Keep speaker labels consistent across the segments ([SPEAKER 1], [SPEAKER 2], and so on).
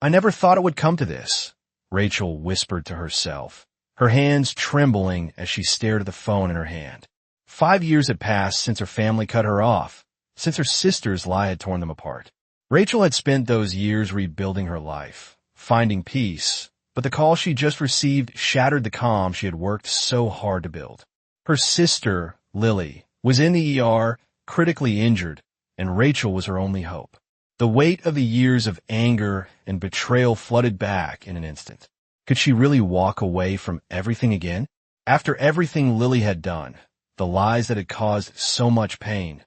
[SPEAKER 1] I never thought it would come to this, Rachel whispered to herself, her hands trembling as she stared at the phone in her hand. 5 years had passed since her family cut her off, since her sister's lie had torn them apart. Rachel had spent those years rebuilding her life, finding peace, but the call she just received shattered the calm she had worked so hard to build. Her sister, Lily, was in the ER, critically injured, and Rachel was her only hope. The weight of the years of anger and betrayal flooded back in an instant. Could she really walk away from everything again? After everything Lily had done, the lies that had caused so much pain,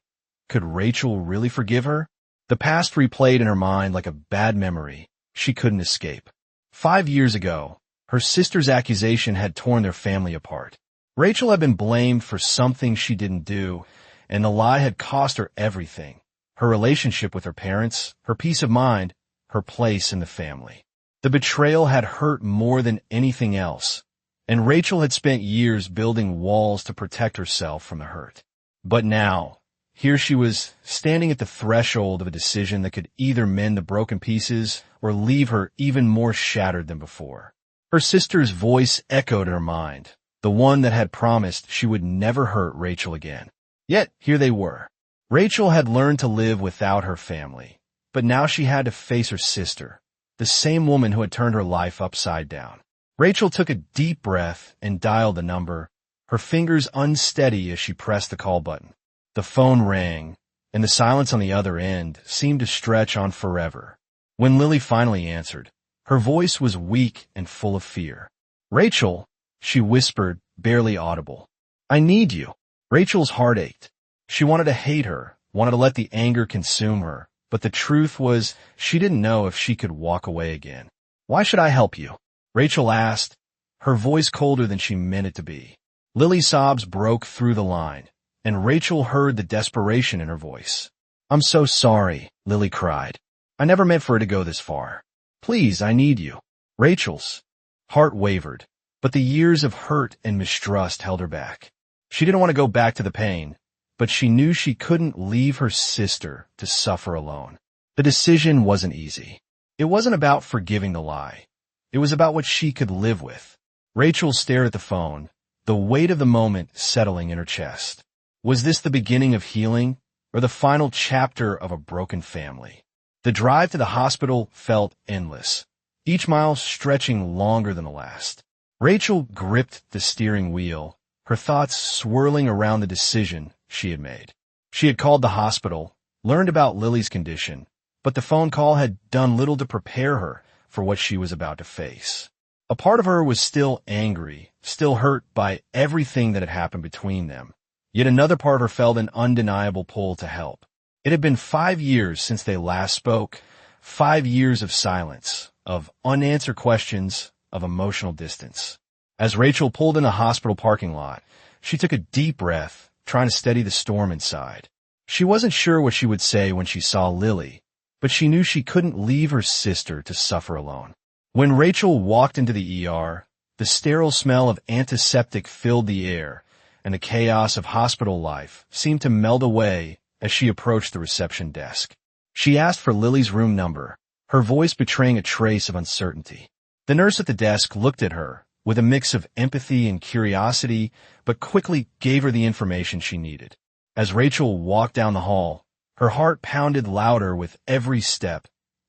[SPEAKER 1] could Rachel really forgive her? The past replayed in her mind like a bad memory she couldn't escape. 5 years ago, her sister's accusation had torn their family apart. Rachel had been blamed for something she didn't do, and the lie had cost her everything: her relationship with her parents, her peace of mind, her place in the family. The betrayal had hurt more than anything else, and Rachel had spent years building walls to protect herself from the hurt. But now, here she was, standing at the threshold of a decision that could either mend the broken pieces or leave her even more shattered than before. Her sister's voice echoed in her mind, the one that had promised she would never hurt Rachel again. Yet, here they were. Rachel had learned to live without her family, but now she had to face her sister, the same woman who had turned her life upside down. Rachel took a deep breath and dialed the number, her fingers unsteady as she pressed the call button. The phone rang, and the silence on the other end seemed to stretch on forever. When Lily finally answered, her voice was weak and full of fear. "Rachel," she whispered, barely audible. "I need you." Rachel's heart ached. She wanted to hate her, wanted to let the anger consume her, but the truth was she didn't know if she could walk away again. "Why should I help you?" Rachel asked, her voice colder than she meant it to be. Lily's sobs broke through the line, and Rachel heard the desperation in her voice. "I'm so sorry," Lily cried. "I never meant for it to go this far. Please, I need you." Rachel's heart wavered, but the years of hurt and mistrust held her back. She didn't want to go back to the pain, but she knew she couldn't leave her sister to suffer alone. The decision wasn't easy. It wasn't about forgiving the lie. It was about what she could live with. Rachel stared at the phone, the weight of the moment settling in her chest. Was this the beginning of healing, or the final chapter of a broken family? The drive to the hospital felt endless, each mile stretching longer than the last. Rachel gripped the steering wheel, her thoughts swirling around the decision she had made. She had called the hospital, learned about Lily's condition, but the phone call had done little to prepare her for what she was about to face. A part of her was still angry, still hurt by everything that had happened between them. Yet another part of her felt an undeniable pull to help. It had been 5 years since they last spoke, 5 years of silence, of unanswered questions, of emotional distance. As Rachel pulled in the hospital parking lot, she took a deep breath, trying to steady the storm inside. She wasn't sure what she would say when she saw Lily, but she knew she couldn't leave her sister to suffer alone. When Rachel walked into the ER, the sterile smell of antiseptic filled the air, and the chaos of hospital life seemed to melt away as she approached the reception desk. She asked for Lily's room number, her voice betraying a trace of uncertainty. The nurse at the desk looked at her with a mix of empathy and curiosity, but quickly gave her the information she needed. As Rachel walked down the hall, her heart pounded louder with every step,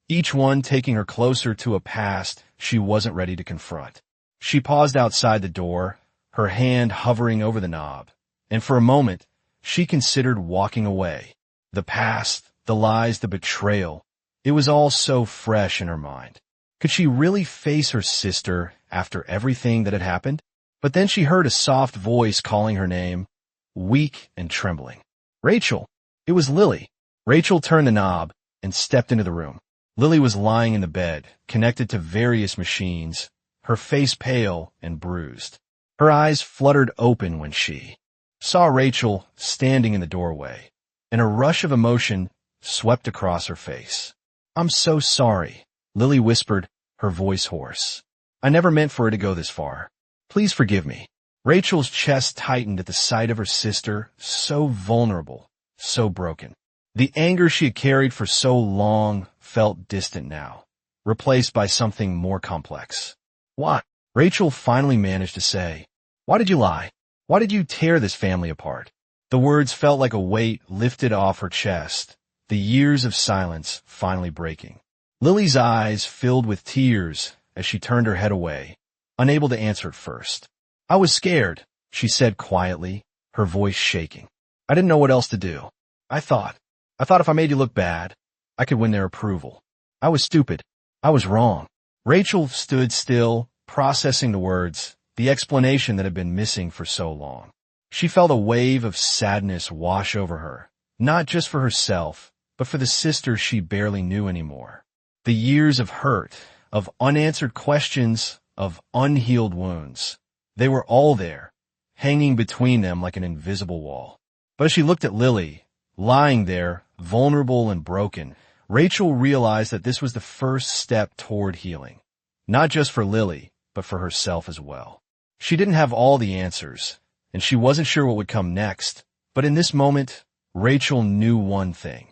[SPEAKER 1] each one taking her closer to a past she wasn't ready to confront. She paused outside the door, her hand hovering over the knob, and for a moment, she considered walking away. The past, the lies, the betrayal, it was all so fresh in her mind. Could she really face her sister after everything that had happened? But then she heard a soft voice calling her name, weak and trembling. "Rachel!" It was Lily. Rachel turned the knob and stepped into the room. Lily was lying in the bed, connected to various machines, her face pale and bruised. Her eyes fluttered open when she saw Rachel standing in the doorway, and a rush of emotion swept across her face. "I'm so sorry," Lily whispered, her voice hoarse. "I never meant for it to go this far. Please forgive me." Rachel's chest tightened at the sight of her sister, so vulnerable, so broken. The anger she had carried for so long felt distant now. replaced by something more complex. Why? Rachel finally managed to say, "Why did you lie? Why did you tear this family apart?" The words felt like a weight lifted off her chest, the years of silence finally breaking. Lily's eyes filled with tears as she turned her head away, unable to answer at first. "I was scared," she said quietly, her voice shaking. "I didn't know what else to do. I thought if I made you look bad, I could win their approval. I was stupid. I was wrong." Rachel stood still, processing the words, the explanation that had been missing for so long. She felt a wave of sadness wash over her, not just for herself, but for the sister she barely knew anymore. The years of hurt, of unanswered questions, of unhealed wounds. They were all there, hanging between them like an invisible wall. But as she looked at Lily, lying there, vulnerable and broken, Rachel realized that this was the first step toward healing. Not just for Lily, but for herself as well. She didn't have all the answers, and she wasn't sure what would come next. But in this moment, Rachel knew one thing.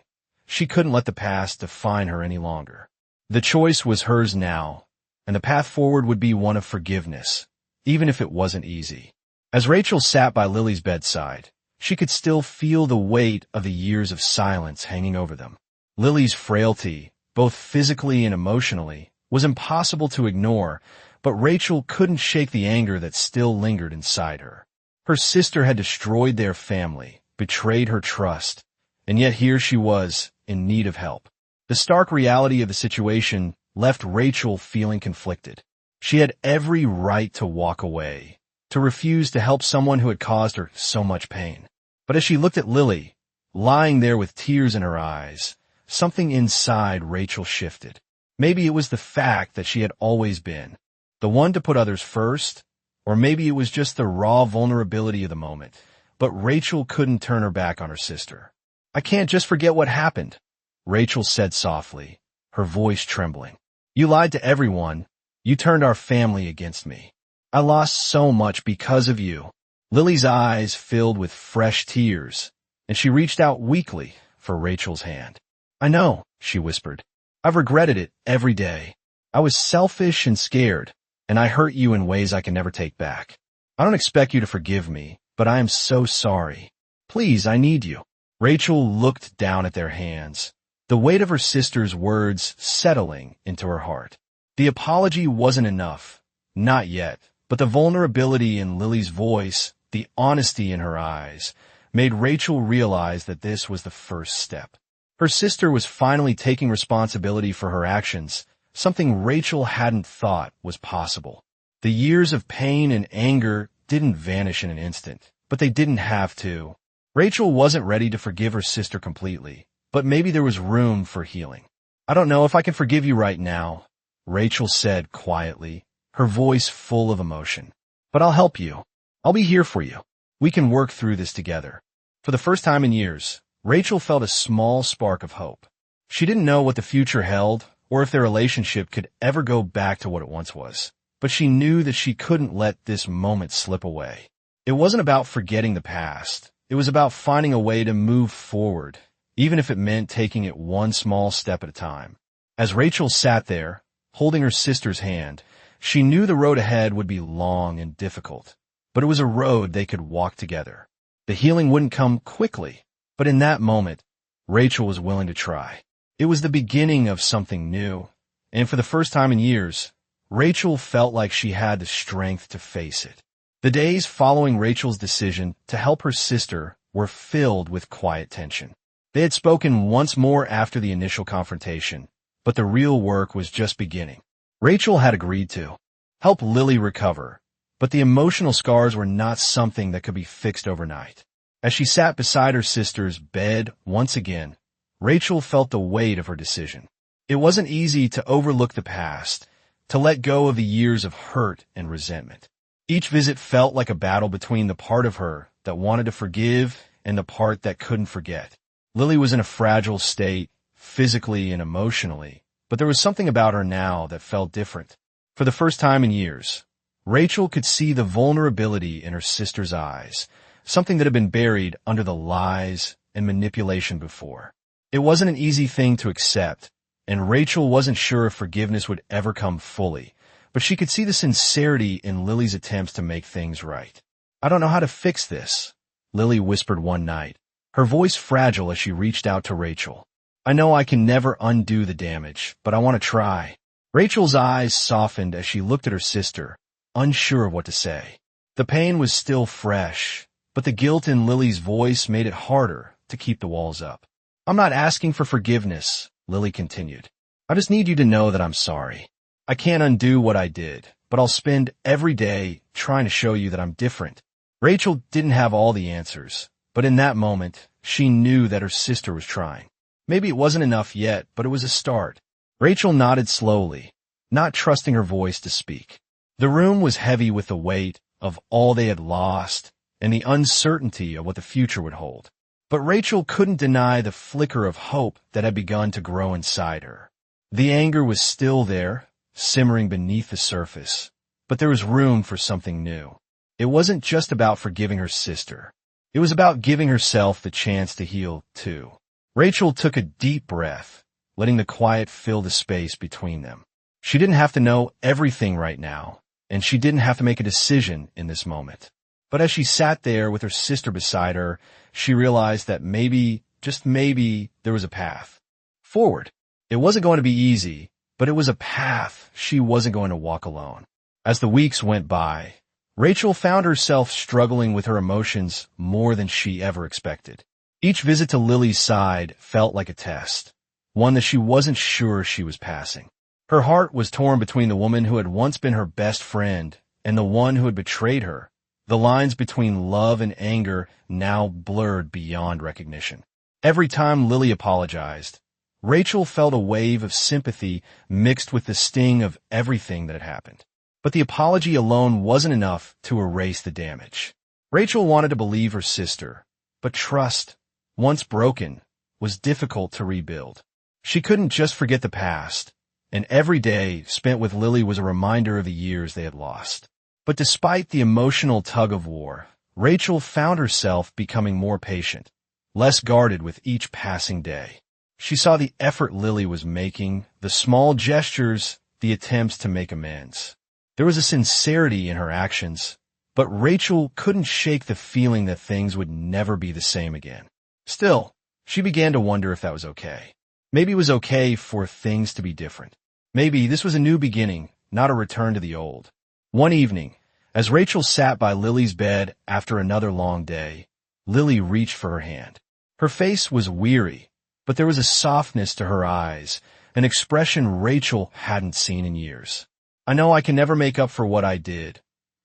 [SPEAKER 1] She couldn't let the past define her any longer. The choice was hers now, and the path forward would be one of forgiveness, even if it wasn't easy. As Rachel sat by Lily's bedside, she could still feel the weight of the years of silence hanging over them. Lily's frailty, both physically and emotionally, was impossible to ignore, but Rachel couldn't shake the anger that still lingered inside her. Her sister had destroyed their family, betrayed her trust, and yet here she was, in need of help. The stark reality of the situation left Rachel feeling conflicted. She had every right to walk away, to refuse to help someone who had caused her so much pain. But as she looked at Lily, lying there with tears in her eyes, something inside Rachel shifted. Maybe it was the fact that she had always been the one to put others first, or maybe it was just the raw vulnerability of the moment. But Rachel couldn't turn her back on her sister. "I can't just forget what happened," Rachel said softly, her voice trembling. "You lied to everyone. You turned our family against me. I lost so much because of you." Lily's eyes filled with fresh tears, and she reached out weakly for Rachel's hand. "I know," she whispered. "I've regretted it every day. I was selfish and scared, and I hurt you in ways I can never take back. I don't expect you to forgive me, but I am so sorry. Please, I need you." Rachel looked down at their hands, the weight of her sister's words settling into her heart. The apology wasn't enough, not yet, but the vulnerability in Lily's voice, the honesty in her eyes, made Rachel realize that this was the first step. Her sister was finally taking responsibility for her actions, something Rachel hadn't thought was possible. The years of pain and anger didn't vanish in an instant, but they didn't have to. Rachel wasn't ready to forgive her sister completely, but maybe there was room for healing. "I don't know if I can forgive you right now," Rachel said quietly, her voice full of emotion. "But I'll help you. I'll be here for you. We can work through this together." For the first time in years, Rachel felt a small spark of hope. She didn't know what the future held, or if their relationship could ever go back to what it once was. But she knew that she couldn't let this moment slip away. It wasn't about forgetting the past. It was about finding a way to move forward, even if it meant taking it one small step at a time. As Rachel sat there, holding her sister's hand, she knew the road ahead would be long and difficult, but it was a road they could walk together. The healing wouldn't come quickly, but in that moment, Rachel was willing to try. It was the beginning of something new, and for the first time in years, Rachel felt like she had the strength to face it. The days following Rachel's decision to help her sister were filled with quiet tension. They had spoken once more after the initial confrontation, but the real work was just beginning. Rachel had agreed to help Lily recover, but the emotional scars were not something that could be fixed overnight. As she sat beside her sister's bed once again, Rachel felt the weight of her decision. It wasn't easy to overlook the past, to let go of the years of hurt and resentment. Each visit felt like a battle between the part of her that wanted to forgive and the part that couldn't forget. Lily was in a fragile state, physically and emotionally, but there was something about her now that felt different. For the first time in years, Rachel could see the vulnerability in her sister's eyes, something that had been buried under the lies and manipulation before. It wasn't an easy thing to accept, and Rachel wasn't sure if forgiveness would ever come fully, but she could see the sincerity in Lily's attempts to make things right. "I don't know how to fix this," Lily whispered one night, her voice fragile as she reached out to Rachel. "I know I can never undo the damage, but I want to try." Rachel's eyes softened as she looked at her sister, unsure of what to say. The pain was still fresh, but the guilt in Lily's voice made it harder to keep the walls up. "I'm not asking for forgiveness," Lily continued. "I just need you to know that I'm sorry. I can't undo what I did, but I'll spend every day trying to show you that I'm different." Rachel didn't have all the answers, but in that moment, she knew that her sister was trying. Maybe it wasn't enough yet, but it was a start. Rachel nodded slowly, not trusting her voice to speak. The room was heavy with the weight of all they had lost and the uncertainty of what the future would hold. But Rachel couldn't deny the flicker of hope that had begun to grow inside her. The anger was still there, simmering beneath the surface, but there was room for something new. It wasn't just about forgiving her sister. It was about giving herself the chance to heal, too. Rachel took a deep breath, letting the quiet fill the space between them. She didn't have to know everything right now, and she didn't have to make a decision in this moment. But as she sat there with her sister beside her, she realized that maybe, just maybe, there was a path forward. It wasn't going to be easy, but it was a path she wasn't going to walk alone. As the weeks went by, Rachel found herself struggling with her emotions more than she ever expected. Each visit to Lily's side felt like a test, one that she wasn't sure she was passing. Her heart was torn between the woman who had once been her best friend and the one who had betrayed her. The lines between love and anger now blurred beyond recognition. Every time Lily apologized, Rachel felt a wave of sympathy mixed with the sting of everything that had happened. But the apology alone wasn't enough to erase the damage. Rachel wanted to believe her sister, but trust, once broken, was difficult to rebuild. She couldn't just forget the past, and every day spent with Lily was a reminder of the years they had lost. But despite the emotional tug-of-war, Rachel found herself becoming more patient, less guarded with each passing day. She saw the effort Lily was making, the small gestures, the attempts to make amends. There was a sincerity in her actions, but Rachel couldn't shake the feeling that things would never be the same again. Still, she began to wonder if that was okay. Maybe it was okay for things to be different. Maybe this was a new beginning, not a return to the old. One evening, as Rachel sat by Lily's bed after another long day, Lily reached for her hand. Her face was weary, but there was a softness to her eyes, an expression Rachel hadn't seen in years. "I know I can never make up for what I did,"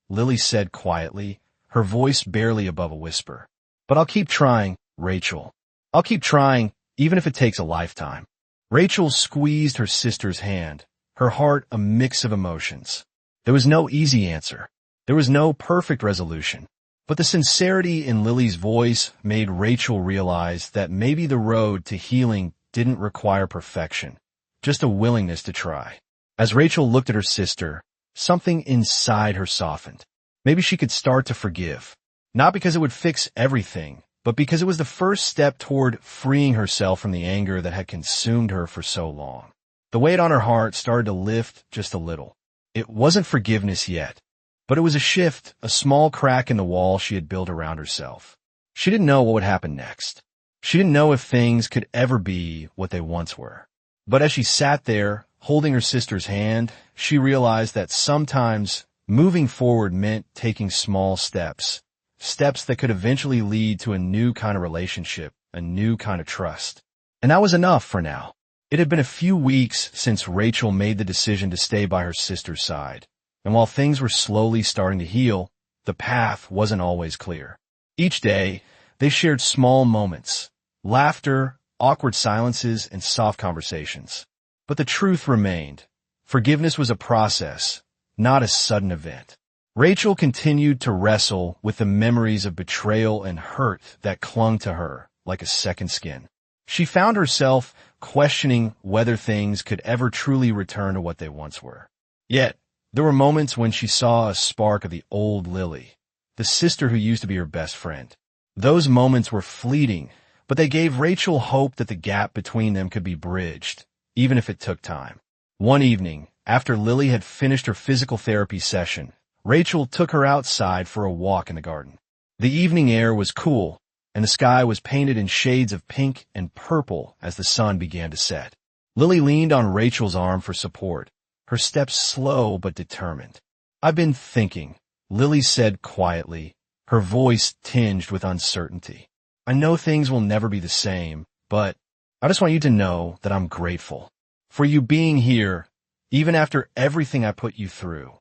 [SPEAKER 1] Lily said quietly, her voice barely above a whisper. "But I'll keep trying, Rachel. I'll keep trying, even if it takes a lifetime." Rachel squeezed her sister's hand, her heart a mix of emotions. There was no easy answer. There was no perfect resolution. But the sincerity in Lily's voice made Rachel realize that maybe the road to healing didn't require perfection, just a willingness to try. As Rachel looked at her sister, something inside her softened. Maybe she could start to forgive. Not because it would fix everything, but because it was the first step toward freeing herself from the anger that had consumed her for so long. The weight on her heart started to lift just a little. It wasn't forgiveness yet, but it was a shift, a small crack in the wall she had built around herself. She didn't know what would happen next. She didn't know if things could ever be what they once were. But as she sat there, holding her sister's hand, she realized that sometimes moving forward meant taking small steps, steps that could eventually lead to a new kind of relationship, a new kind of trust. And that was enough for now. It had been a few weeks since Rachel made the decision to stay by her sister's side, and while things were slowly starting to heal, the path wasn't always clear. Each day, they shared small moments, laughter, awkward silences, and soft conversations. But the truth remained. Forgiveness was a process, not a sudden event. Rachel continued to wrestle with the memories of betrayal and hurt that clung to her like a second skin. She found herself questioning whether things could ever truly return to what they once were. Yet, there were moments when she saw a spark of the old Lily, the sister who used to be her best friend. Those moments were fleeting, but they gave Rachel hope that the gap between them could be bridged, even if it took time. One evening, after Lily had finished her physical therapy session, Rachel took her outside for a walk in the garden. The evening air was cool, and the sky was painted in shades of pink and purple as the sun began to set. Lily leaned on Rachel's arm for support, her steps slow but determined. "I've been thinking," Lily said quietly, her voice tinged with uncertainty. "I know things will never be the same, but I just want you to know that I'm grateful for you being here, even after everything I put you through."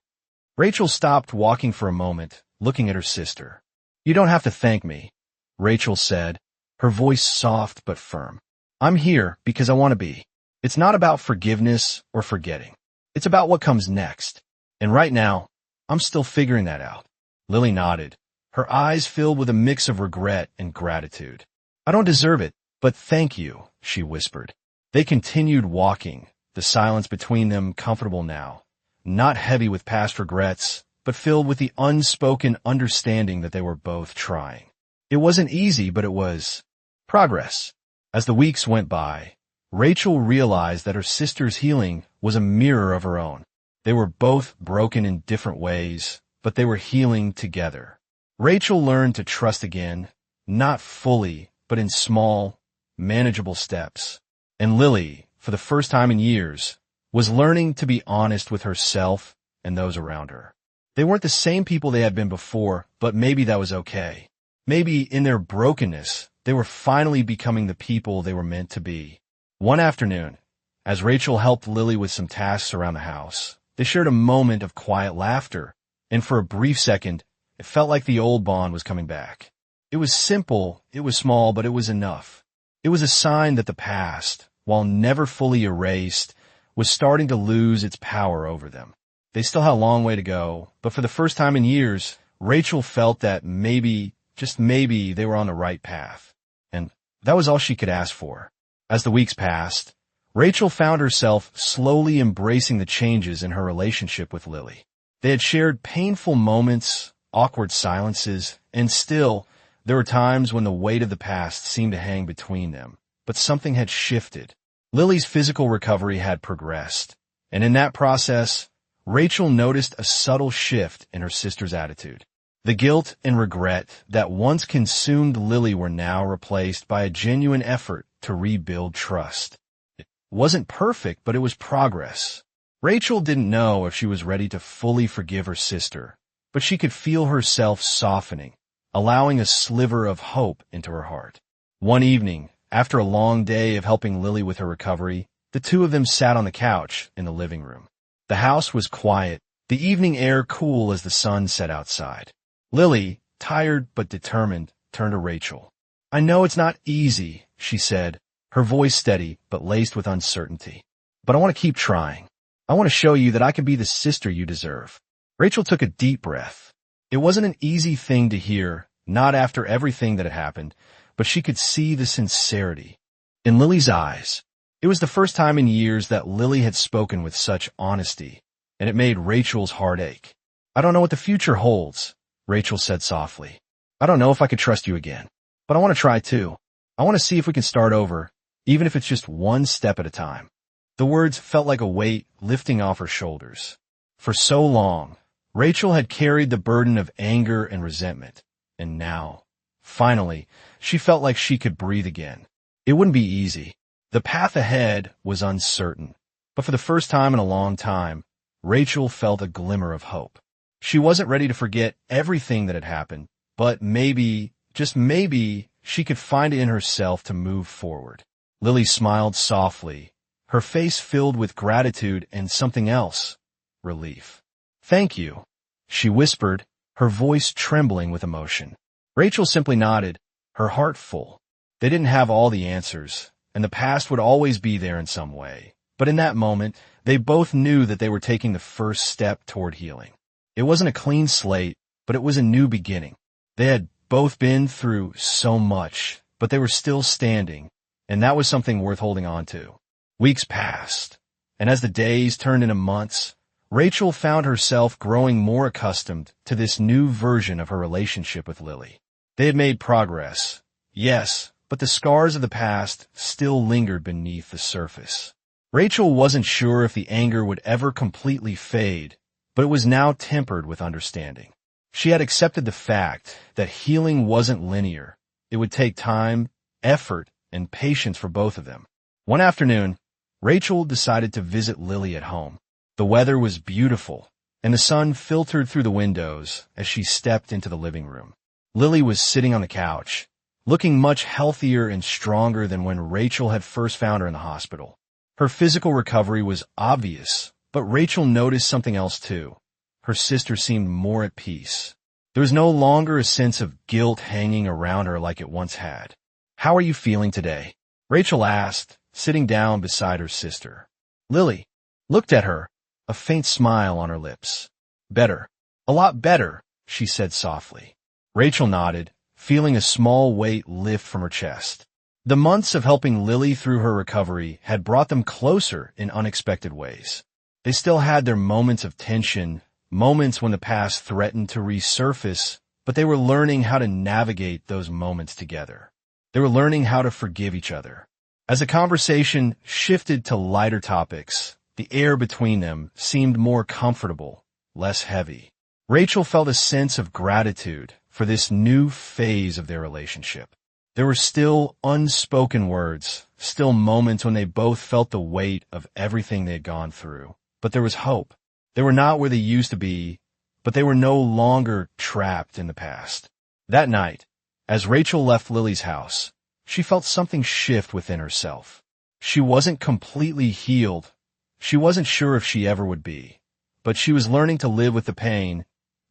[SPEAKER 1] Rachel stopped walking for a moment, looking at her sister. "You don't have to thank me," Rachel said, her voice soft but firm. "I'm here because I want to be. It's not about forgiveness or forgetting. It's about what comes next. And right now, I'm still figuring that out." Lily nodded, her eyes filled with a mix of regret and gratitude. "I don't deserve it, but thank you," she whispered. They continued walking, the silence between them comfortable now, not heavy with past regrets, but filled with the unspoken understanding that they were both trying. It wasn't easy, but it was progress. As the weeks went by, Rachel realized that her sister's healing was a mirror of her own. They were both broken in different ways, but they were healing together. Rachel learned to trust again, not fully, but in small, manageable steps. And Lily, for the first time in years, was learning to be honest with herself and those around her. They weren't the same people they had been before, but maybe that was okay. Maybe in their brokenness, they were finally becoming the people they were meant to be. One afternoon, as Rachel helped Lily with some tasks around the house, they shared a moment of quiet laughter, and for a brief second, it felt like the old bond was coming back. It was simple, it was small, but it was enough. It was a sign that the past, while never fully erased, was starting to lose its power over them. They still had a long way to go, but for the first time in years, Rachel felt that maybe, just maybe, they were on the right path. And that was all she could ask for. As the weeks passed, Rachel found herself slowly embracing the changes in her relationship with Lily. They had shared painful moments, awkward silences, and still, there were times when the weight of the past seemed to hang between them. But something had shifted. Lily's physical recovery had progressed, and in that process, Rachel noticed a subtle shift in her sister's attitude. The guilt and regret that once consumed Lily were now replaced by a genuine effort to rebuild trust. It wasn't perfect, but it was progress. Rachel didn't know if she was ready to fully forgive her sister, but she could feel herself softening, allowing a sliver of hope into her heart. One evening, after a long day of helping Lily with her recovery, the two of them sat on the couch in the living room. The house was quiet, the evening air cool as the sun set outside. Lily, tired but determined, turned to Rachel. "I know it's not easy," she said, her voice steady but laced with uncertainty. "But I want to keep trying. I want to show you that I can be the sister you deserve." Rachel took a deep breath. It wasn't an easy thing to hear, not after everything that had happened, but she could see the sincerity in Lily's eyes. It was the first time in years that Lily had spoken with such honesty, and it made Rachel's heart ache. "I don't know what the future holds," Rachel said softly. "I don't know if I could trust you again, but I want to try too. I want to see if we can start over, even if it's just one step at a time." The words felt like a weight lifting off her shoulders. For so long, Rachel had carried the burden of anger and resentment, and now, finally, she felt like she could breathe again. It wouldn't be easy. The path ahead was uncertain, but for the first time in a long time, Rachel felt a glimmer of hope. She wasn't ready to forget everything that had happened, but maybe, just maybe, she could find it in herself to move forward. Lily smiled softly, her face filled with gratitude and something else, relief. "Thank you," she whispered, her voice trembling with emotion. Rachel simply nodded, her heart full. They didn't have all the answers, and the past would always be there in some way. But in that moment, they both knew that they were taking the first step toward healing. It wasn't a clean slate, but it was a new beginning. They had both been through so much, but they were still standing, and that was something worth holding on to. Weeks passed, and as the days turned into months, Rachel found herself growing more accustomed to this new version of her relationship with Lily. They had made progress, yes, but the scars of the past still lingered beneath the surface. Rachel wasn't sure if the anger would ever completely fade, but it was now tempered with understanding. She had accepted the fact that healing wasn't linear. It would take time, effort, and patience for both of them. One afternoon, Rachel decided to visit Lily at home. The weather was beautiful, and the sun filtered through the windows as she stepped into the living room. Lily was sitting on the couch, looking much healthier and stronger than when Rachel had first found her in the hospital. Her physical recovery was obvious, but Rachel noticed something else too. Her sister seemed more at peace. There was no longer a sense of guilt hanging around her like it once had. "How are you feeling today?" Rachel asked, sitting down beside her sister. Lily looked at her, a faint smile on her lips. "Better. A lot better," she said softly. Rachel nodded, feeling a small weight lift from her chest. The months of helping Lily through her recovery had brought them closer in unexpected ways. They still had their moments of tension, moments when the past threatened to resurface, but they were learning how to navigate those moments together. They were learning how to forgive each other. As the conversation shifted to lighter topics, the air between them seemed more comfortable, less heavy. Rachel felt a sense of gratitude for this new phase of their relationship. There were still unspoken words, still moments when they both felt the weight of everything they had gone through. But there was hope. They were not where they used to be, but they were no longer trapped in the past. That night, as Rachel left Lily's house, she felt something shift within herself. She wasn't completely healed. She wasn't sure if she ever would be. But she was learning to live with the pain,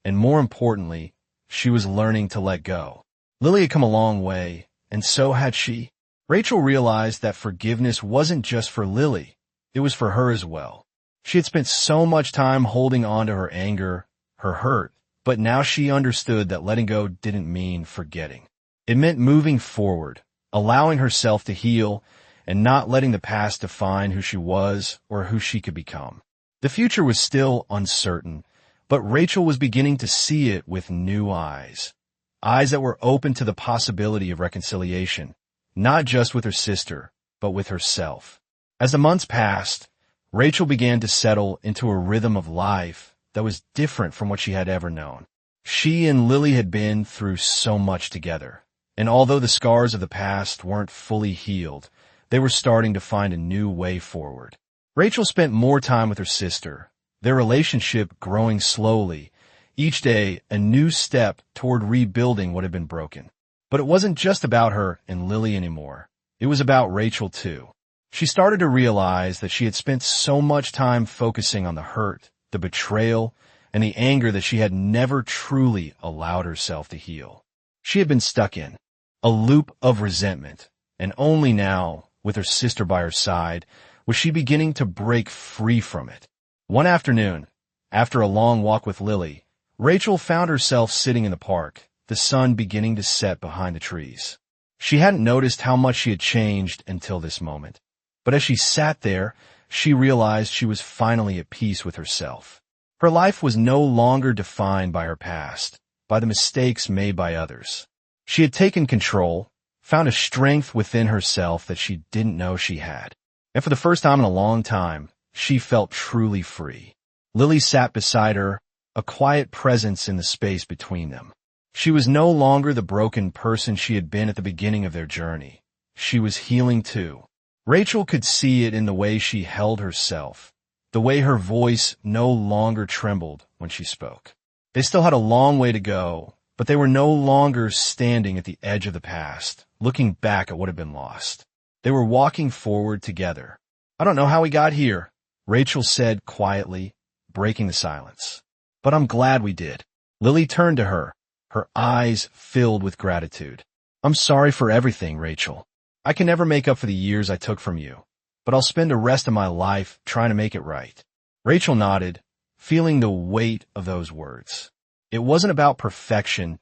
[SPEAKER 1] and more importantly, she was learning to let go. Lily had come a long way, and so had she. Rachel realized that forgiveness wasn't just for Lily. It was for her as well. She had spent so much time holding on to her anger, her hurt, but now she understood that letting go didn't mean forgetting. It meant moving forward, allowing herself to heal, and not letting the past define who she was or who she could become. The future was still uncertain, but Rachel was beginning to see it with new eyes. Eyes that were open to the possibility of reconciliation, not just with her sister, but with herself. As the months passed, Rachel began to settle into a rhythm of life that was different from what she had ever known. She and Lily had been through so much together, and although the scars of the past weren't fully healed, they were starting to find a new way forward. Rachel spent more time with her sister, their relationship growing slowly, each day a new step toward rebuilding what had been broken. But it wasn't just about her and Lily anymore. It was about Rachel too. She started to realize that she had spent so much time focusing on the hurt, the betrayal, and the anger that she had never truly allowed herself to heal. She had been stuck in a loop of resentment, and only now, with her sister by her side, was she beginning to break free from it. One afternoon, after a long walk with Lily, Rachel found herself sitting in the park, the sun beginning to set behind the trees. She hadn't noticed how much she had changed until this moment. But as she sat there, she realized she was finally at peace with herself. Her life was no longer defined by her past, by the mistakes made by others. She had taken control, found a strength within herself that she didn't know she had. And for the first time in a long time, she felt truly free. Lily sat beside her, a quiet presence in the space between them. She was no longer the broken person she had been at the beginning of their journey. She was healing too. Rachel could see it in the way she held herself, the way her voice no longer trembled when she spoke. They still had a long way to go, but they were no longer standing at the edge of the past, looking back at what had been lost. They were walking forward together. "I don't know how we got here," Rachel said quietly, breaking the silence. "But I'm glad we did." Lily turned to her, her eyes filled with gratitude. "I'm sorry for everything, Rachel. I can never make up for the years I took from you, but I'll spend the rest of my life trying to make it right." Rachel nodded, feeling the weight of those words. It wasn't about perfection.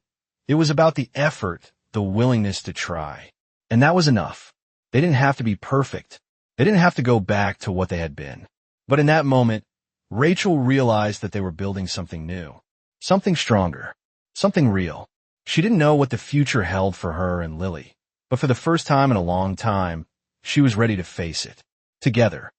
[SPEAKER 1] It was about the effort, the willingness to try. And that was enough. They didn't have to be perfect. They didn't have to go back to what they had been. But in that moment, Rachel realized that they were building something new, something stronger, something real. She didn't know what the future held for her and Lily, but for the first time in a long time, she was ready to face it, together.